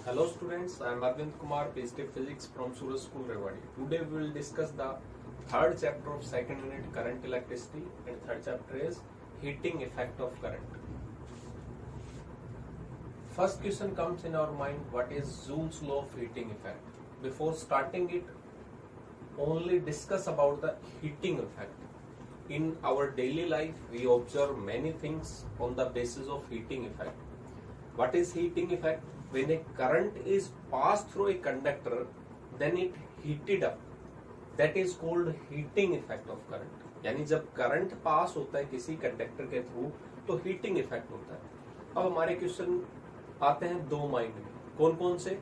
Hello students, I am Arvind Kumar, PhD Physics from Suraj School, Rewari. Today we will discuss the third chapter of second unit current electricity, and third chapter is heating effect of current. First question comes in our mind, what is Joule's law of heating effect? Before starting it, only discuss about the heating effect. In our daily life, we observe many things on the basis of heating effect. What is heating effect? When a current is passed through a conductor, then it heated up. That is called heating effect of current. यानी जब current pass होता है किसी conductor के through तो heating effect होता है. अब हमारे क्वेश्चन आते हैं दो माइंड में. कौन कौन से?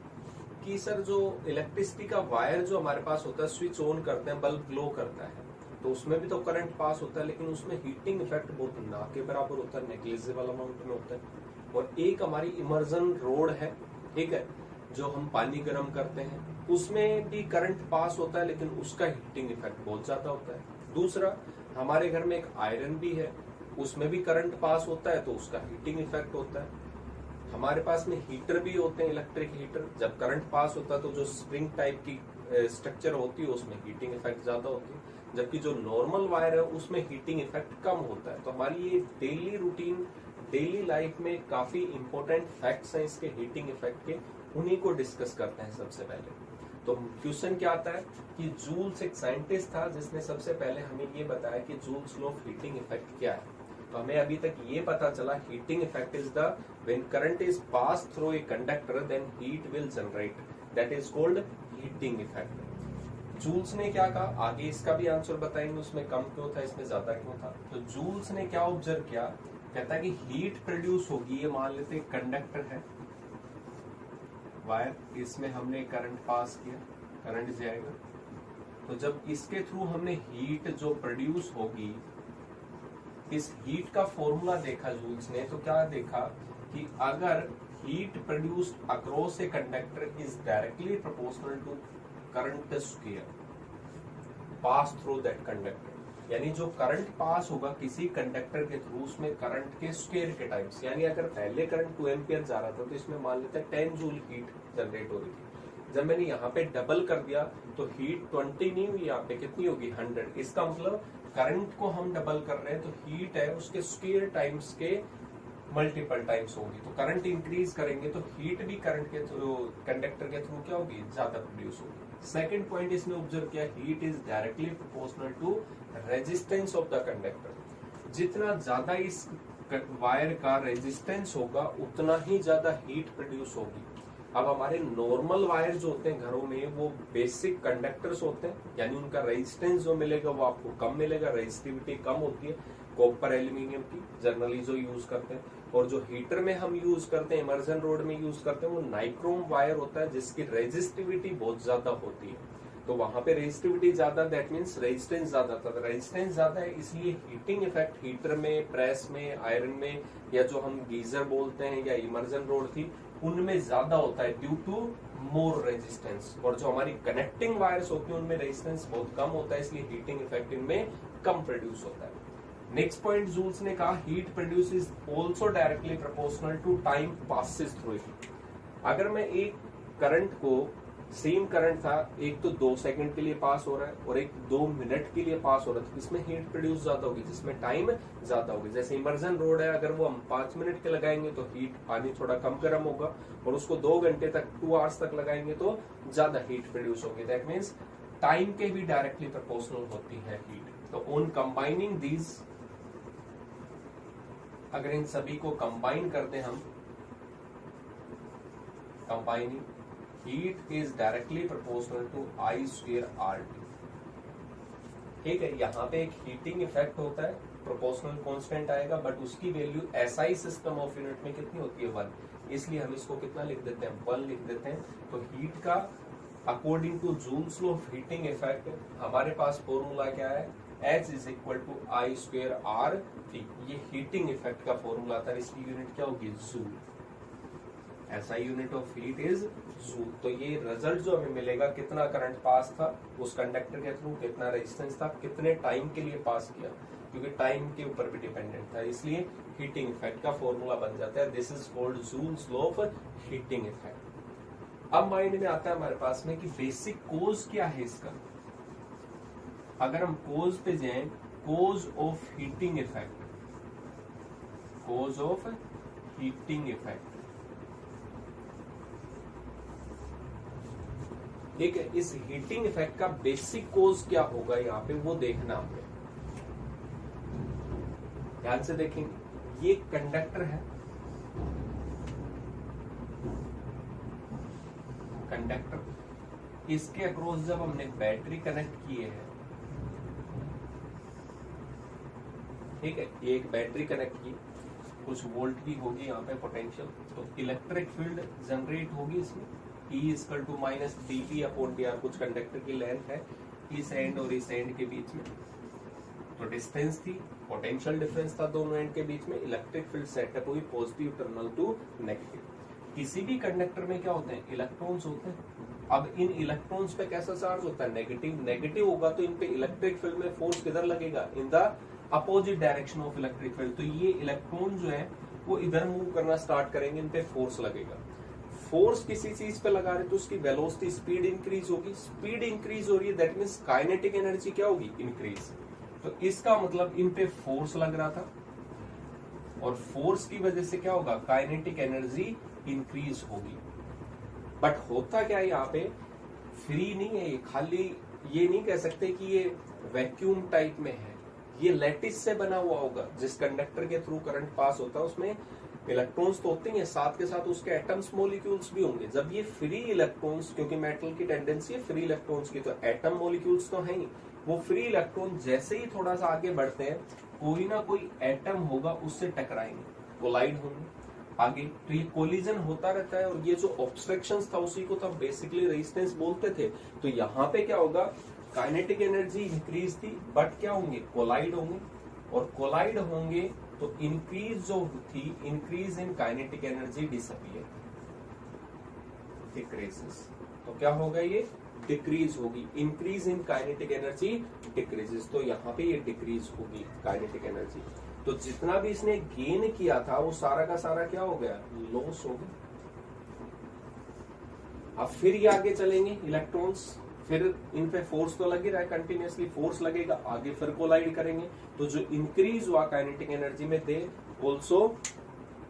कि सर जो इलेक्ट्रिसिटी का वायर जो हमारे पास होता है, स्विच ऑन करते हैं, बल्ब ग्लो करता है, तो उसमें भी तो करंट पास होता है, लेकिन उसमें हीटिंग इफेक्ट बहुत ना के बराबर होता है, नेग्लिजिबल अमाउंट में होता है. और एक हमारी इमर्जन रोड है, ठीक है, जो हम पानी गर्म करते हैं, उसमें भी करंट पास होता है, लेकिन उसका हीटिंग इफेक्ट बहुत ज्यादा होता है. दूसरा, हमारे घर में एक आयरन भी है, उसमें भी करंट पास होता है, तो उसका हीटिंग इफेक्ट होता है. हमारे पास में हीटर भी होते हैं, इलेक्ट्रिक हीटर. जब करंट पास होता है तो जो स्प्रिंग टाइप की स्ट्रक्चर होती है उसमें हीटिंग इफेक्ट ज्यादा होती है, जबकि जो नॉर्मल वायर है उसमें हीटिंग इफेक्ट कम होता है. तो हमारी ये डेली रूटीन, डेली लाइफ में काफी इंपॉर्टेंट फैक्ट्स हैं इसके हीटिंग इफेक्ट के, उन्हीं को डिस्कस करते हैं सबसे पहले. तो क्वेश्चन क्या आता है कि जूल्स एक साइंटिस्ट था जिसने सबसे पहले हमें ये बताया कि Joule's law of heating effect क्या है. तो हमें अभी तक ये पता चला heating effect is the when current is pass through a conductor then heat will generate, that is called heating effect. Joule's ने क्या कहा, आगे इसका भी आंसर बताएंगे, उसमें कम क्यों था, इसमें ज्यादा क्यों था. तो जूल्स ने क्या ऑब्जर्व किया, कहता है कि हीट प्रोड्यूस होगी. ये मान लेते कंडक्टर है, वायर, इसमें हमने करंट पास किया, करंट जाएगा, तो जब इसके थ्रू हमने हीट जो प्रोड्यूस होगी, इस हीट का फॉर्मूला देखा जूल्स ने, तो क्या देखा कि अगर heat produced across a conductor is directly proportional to current square pass through that conductor, यानी जो करंट पास होगा किसी कंडक्टर के थ्रू, उसमें करंट के स्क्वायर के टाइम्स, यानी अगर पहले करंट 2 एम्पियर जा रहा था तो इसमें मान लेते हैं 10 जूल हीट जनरेट हो रही थी. जब मैंने यहाँ पे डबल कर दिया तो हीट 20 नहीं हुई, यहाँ पे कितनी होगी 100. इसका मतलब करंट को हम डबल कर रहे हैं तो हीट है उसके स्क्वायर टाइम्स के मल्टीपल टाइम्स होगी. तो करंट इंक्रीज करेंगे तो हीट भी करंट के थ्रू, कंडक्टर के थ्रू क्या होगी, ज्यादा प्रोड्यूस होगी. सेकंड पॉइंट इसने ऑब्जर्व किया, heat is directly proportional to resistance of the conductor. जितना ज्यादा इस वायर का रेजिस्टेंस होगा उतना ही ज्यादा हीट प्रोड्यूस होगी. अब हमारे नॉर्मल वायर जो होते हैं घरों में, वो बेसिक कंडक्टर्स होते हैं, यानी उनका रेजिस्टेंस जो मिलेगा वो आपको कम मिलेगा, रेजिस्टिविटी कम होती है, कॉपर एल्यूमिनियम की जनरली जो यूज करते हैं. और जो हीटर में हम यूज करते हैं, इमर्जन रोड में यूज करते हैं, वो नाइक्रोम वायर होता है जिसकी रेजिस्टिविटी बहुत ज्यादा होती है. तो वहां पे रेजिस्टिविटी ज्यादा, दैट मीन्स रेजिस्टेंस ज्यादा था. रेजिस्टेंस ज्यादा है, इसलिए हीटिंग इफेक्ट हीटर में, प्रेस में, आयरन में, या जो हम गीजर बोलते हैं या इमर्जन रोड थी, उनमें ज्यादा होता है ड्यू टू मोर रेजिस्टेंस. और जो हमारी कनेक्टिंग वायर्स होती है उनमें रेजिस्टेंस बहुत कम होता है, इसलिए हीटिंग इफेक्ट इनमें कम प्रोड्यूस होता है. नेक्स्ट पॉइंट जूल्स ने कहा, heat produce is also directly proportional to time passes through it. अगर मैं एक करंट को, सेम करंट था, एक तो 2 सेकंड के लिए पास हो रहा है और एक 2 मिनट के लिए पास हो रहा है, तो इसमें हीट प्रोड्यूस ज्यादा होगी, जिसमें टाइम ज्यादा होगी. जैसे इमर्जन रोड है, अगर वो हम 5 मिनट के लगाएंगे तो हीट, पानी थोड़ा कम गर्म होगा, और उसको 2 घंटे तक, 2 आवर्स तक लगाएंगे तो ज्यादा हीट प्रोड्यूस होगी. दैट मीन्स टाइम के भी डायरेक्टली प्रोपोर्शनल होती है हीट. तो ऑन कंबाइनिंग दीज, अगर इन सभी को कंबाइन करते हम, combining, heat is directly proportional to I square R T. ठीक है, यहाँ पे एक हीटिंग इफेक्ट होता है, प्रोपोर्शनल कांस्टेंट आएगा, बट उसकी value SI system of unit में कितनी होती है, 1. इसलिए हम इसको कितना लिख देते हैं, 1 लिख देते हैं. तो हीट का according to Joule's law of heating effect हमारे पास फॉर्मूला क्या है, H is equal to I square R T. ये हीटिंग इफेक्ट का फॉर्मूला था, इसकी यूनिट क्या होगी, joule. SI unit of heat is joule. तो ये रिजल्ट जो हमें मिलेगा, कितना करंट पास था उस कंडक्टर के थ्रू, कितना रेजिस्टेंस था, कितने टाइम के लिए पास किया, क्योंकि टाइम के ऊपर भी डिपेंडेंट था, इसलिए हीटिंग इफेक्ट का फॉर्मूला बन जाता है. This is called joules law of heating effect. अब माइंड में आता है हमारे पास में कि बेसिक कोज क्या है इसका। अगर हम कोज पे जाएं, cause of heating effect, cause of heating effect, ठीक है। इस हीटिंग इफेक्ट का बेसिक कोज क्या होगा यहाँ पे वो देखना हमें, ध्यान से देखेंगे। ये कंडक्टर है, कंडक्टर, इसके अक्रॉस जब हमने बैटरी कनेक्ट किए है, ठीक है, ये एक बैटरी कनेक्ट की, कुछ वोल्ट की होगी यहाँ पे पोटेंशियल, तो इलेक्ट्रिक फील्ड जनरेट होगी इसमें, E equal to minus dP upon dr, कुछ कंडक्टर की लेंथ है इस एंड और इस एंड के बीच में, तो डिस्टेंस थी, पोटेंशियल डिफरेंस था दोनों एंड के बीच में, इलेक्ट्रिक फील्ड सेटअप हुई पॉजिटिव टर्मिनल टू नेगेटिव। किसी भी कंडक्टर में क्या होते हैं, इलेक्ट्रॉन्स होते हैं। अब इन इलेक्ट्रॉन्स पे कैसा चार्ज होता है, नेगेटिव। नेगेटिव होगा तो इन पे इलेक्ट्रिक फील्ड में फोर्स किधर लगेगा, in the opposite direction of electric field. तो ये इलेक्ट्रॉन जो है वो इधर मूव करना स्टार्ट करेंगे, इन पे फोर्स लगेगा। फोर्स किसी चीज पे लगा रहे तो उसकी वेलोसिटी, स्पीड इंक्रीज होगी, स्पीड इंक्रीज हो रही है, दैट मीन्स काइनेटिक एनर्जी क्या होगी, इंक्रीज। तो इसका मतलब इन पे फोर्स लग रहा था और फोर्स की वजह से क्या होगा, काइनेटिक एनर्जी इंक्रीज होगी। बट होता क्या है यहाँ पे, फ्री नहीं है ये, खाली ये नहीं कह सकते कि ये वैक्यूम टाइप में है, ये लैटिस से बना हुआ होगा। जिस कंडक्टर के थ्रू करंट पास होता है उसमें इलेक्ट्रॉन्स तो होते ही हैं, साथ के साथ उसके एटम्स मॉलिक्यूल्स भी होंगे। जब ये फ्री इलेक्ट्रॉन्स, क्योंकि मेटल की टेंडेंसी है फ्री इलेक्ट्रॉन्स की, तो एटम मॉलिक्यूल्स तो हैं ही, वो फ्री इलेक्ट्रॉन जैसे ही थोड़ा सा आगे बढ़ते हैं कोई ना कोई एटम होगा उससे टकराएंगे, कोलाइड होंगे आगे, तो ये कोलिजन होता रहता है। और ये जो ऑब्स्ट्रक्शंस था उसी को तो बेसिकली रेजिस्टेंस बोलते थे। तो यहाँ पे क्या होगा, काइनेटिक एनर्जी इंक्रीज थी, बट क्या होंगे, कोलाइड होंगे, और कोलाइड होंगे तो इंक्रीज जो थी, increase in kinetic energy disappear, decreases. तो क्या होगा, ये डिक्रीज होगी, increase in kinetic energy decreases, तो यहाँ पे ये डिक्रीज होगी काइनेटिक एनर्जी। तो जितना भी इसने गेन किया था वो सारा का सारा क्या हो गया, लॉस हो गया। अब फिर ये आगे चलेंगे इलेक्ट्रॉन्स, फिर इन पे फोर्स तो लग ही रहा है, कंटिन्यूअसली फोर्स लगेगा, आगे फिर कोलाइड करेंगे, तो जो इंक्रीज हुआ काइनेटिक एनर्जी में they also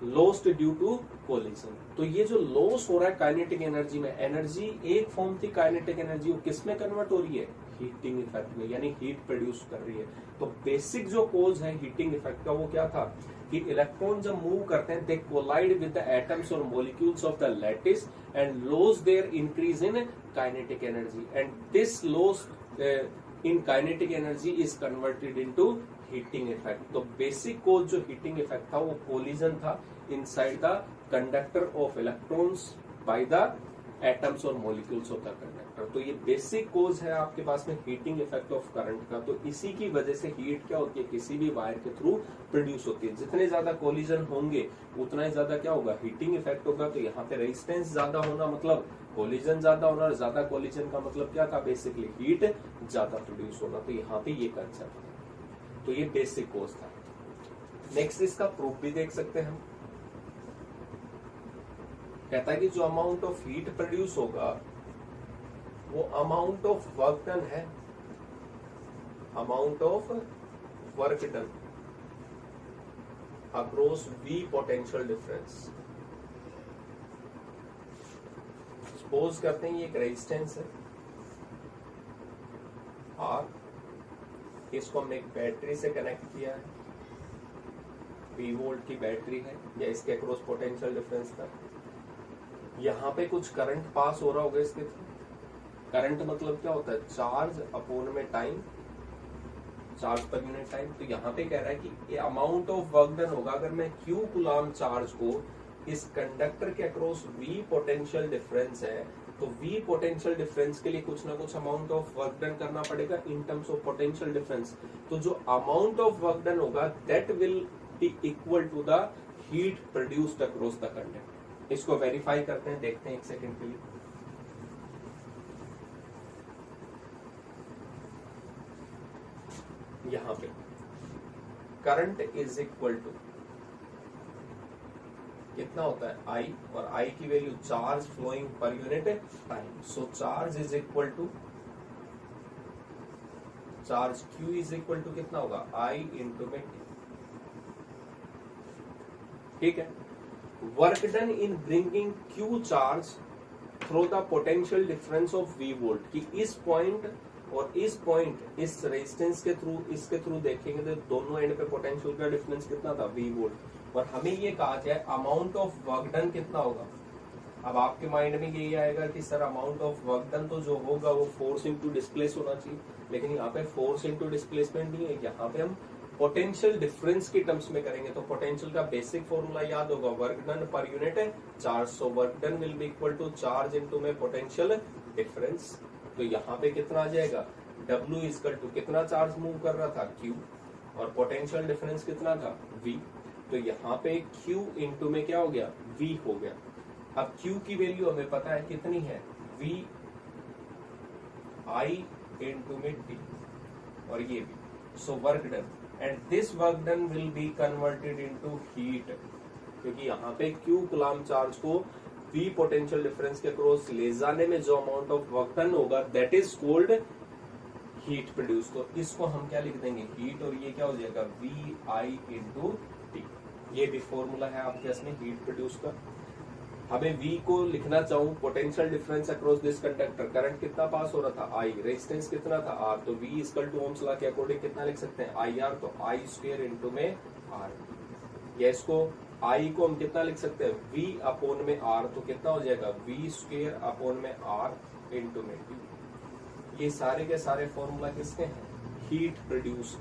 lost due to collision. तो ये जो लॉस हो रहा है काइनेटिक एनर्जी में, एनर्जी एक फॉर्म थी काइनेटिक एनर्जी, वो किस में कन्वर्ट हो रही है, हीटिंग इफेक्ट में, यानी हीट प्रोड्यूस कर रही है। तो बेसिक जो कोज है हीटिंग इफेक्ट का वो क्या था कि इलेक्ट्रॉन जब मूव करते हैं they collide with the atoms और molecules of the lattice and loss there increase in kinetic energy, and this loss in kinetic energy is converted into heating effect. तो बेसिक कोज जो heating effect था वो collision था inside the conductor of electrons by the atoms और molecules of the conductor. तो ये basic कोज है आपके पास में हीटिंग इफेक्ट ऑफ करंट का। तो इसी की वजह से हीट क्या होती है, किसी भी वायर के थ्रू प्रोड्यूस होती है। जितने ज्यादा कोलिजन होंगे उतना ही ज्यादा क्या होगा, हीटिंग इफेक्ट होगा। तो यहाँ पे रेजिस्टेंस ज्यादा होना मतलब कोलिजन ज्यादा होना, और ज्यादा कोलिजन का मतलब क्या था, बेसिकली हीट ज्यादा प्रोड्यूस होना। तो यहाँ पे ये कंसेप्ट है, तो ये बेसिक कोज था। नेक्स्ट इसका प्रूफ भी देख सकते हैं हम। कहता है कि जो अमाउंट ऑफ हीट प्रोड्यूस होगा वो अमाउंट ऑफ वर्क डन है, amount of work done across V potential difference. Suppose करते हैं ये एक रेजिस्टेंस है R, इसको हमने एक बैटरी से कनेक्ट किया है, 20 वोल्ट की बैटरी है, या इसके अक्रॉस पोटेंशियल डिफरेंस था। यहाँ पे कुछ करंट पास हो रहा होगा इसके थ्रू। करंट मतलब क्या होता है, चार्ज अपॉन में टाइम, चार्ज पर यूनिट टाइम। तो यहाँ पे कह रहा है कि ये अमाउंट ऑफ वर्क डन होगा अगर मैं Q कूलम चार्ज को इस कंडक्टर के अक्रॉस V पोटेंशियल डिफरेंस है, तो V पोटेंशियल डिफरेंस के लिए कुछ ना कुछ अमाउंट ऑफ वर्क डन करना पड़ेगा in terms of potential difference. तो जो अमाउंट ऑफ वर्क डन होगा that will be equal to the heat produced across the conductor. इसको वेरीफाई करते हैं, देखते हैं एक सेकंड के लिए। यहां पे करंट इज इक्वल टू कितना होता है आई, और आई की value charge flowing per unit time. So charge is equal to charge Q is equal to कितना होगा आई इंटू में टी। ठीक है, work done in bringing Q charge through the potential difference of V volt, कि इस point और इस point इस रेजिस्टेंस के थ्रू इसके थ्रू देखेंगे तो दोनों एंड पे पोटेंशियल का डिफरेंस कितना था वी वोल्ट, और हमें ये कहा जाए अमाउंट ऑफ वर्क डन कितना होगा। अब आपके माइंड में यही आएगा कि sir amount of work done तो जो होगा वो फोर्स इनटू डिस्प्लेस होना चाहिए, लेकिन यहाँ पे फोर्स इनटू डिस्प्लेसमेंट नहीं है, यहाँ पे हम पोटेंशियल डिफरेंस की टर्म्स में करेंगे। तो पोटेंशियल का बेसिक फॉर्मूला याद होगा, वर्क डन पर यूनिट है charge, so work done will be equal to charge into में पोटेंशियल डिफरेंस। तो यहाँ पे कितना आ जाएगा W इक्वल टू कितना चार्ज मूव कर रहा था Q, और पोटेंशियल डिफरेंस कितना था V। तो यहाँ पे Q इंटू में क्या हो गया V हो गया। अब Q की वैल्यू हमें पता है कितनी है V I इंटू में T, और ये भी। सो work done, and this work done will be converted into heat, क्योंकि यहाँ पे Q कूलम्ब चार्ज को V पोटेंशियल डिफरेंस के क्रॉस ले जाने में जो अमाउंट ऑफ वर्क डन होगा that is called heat produce. तो इसको हम क्या लिख देंगे हीट, और ये क्या हो जाएगा वी आई इंटू टी। ये भी फॉर्मूला है आपके इसमें हीट प्रोड्यूस का। हमें V को लिखना चाहूँ potential difference across this conductor, current कितना पास हो रहा था I, रेजिस्टेंस कितना था R, तो V equal to Ohm's law के अकॉर्डिंग कितना लिख सकते हैं IR, तो I स्क्वायर इंटू में R। या इसको I को हम कितना लिख सकते हैं V अपॉन में R, तो कितना हो जाएगा V स्क्वायर अपॉन में R इंटू में T। ये सारे के सारे फॉर्मूला किसके हैं हीट प्रोड्यूस।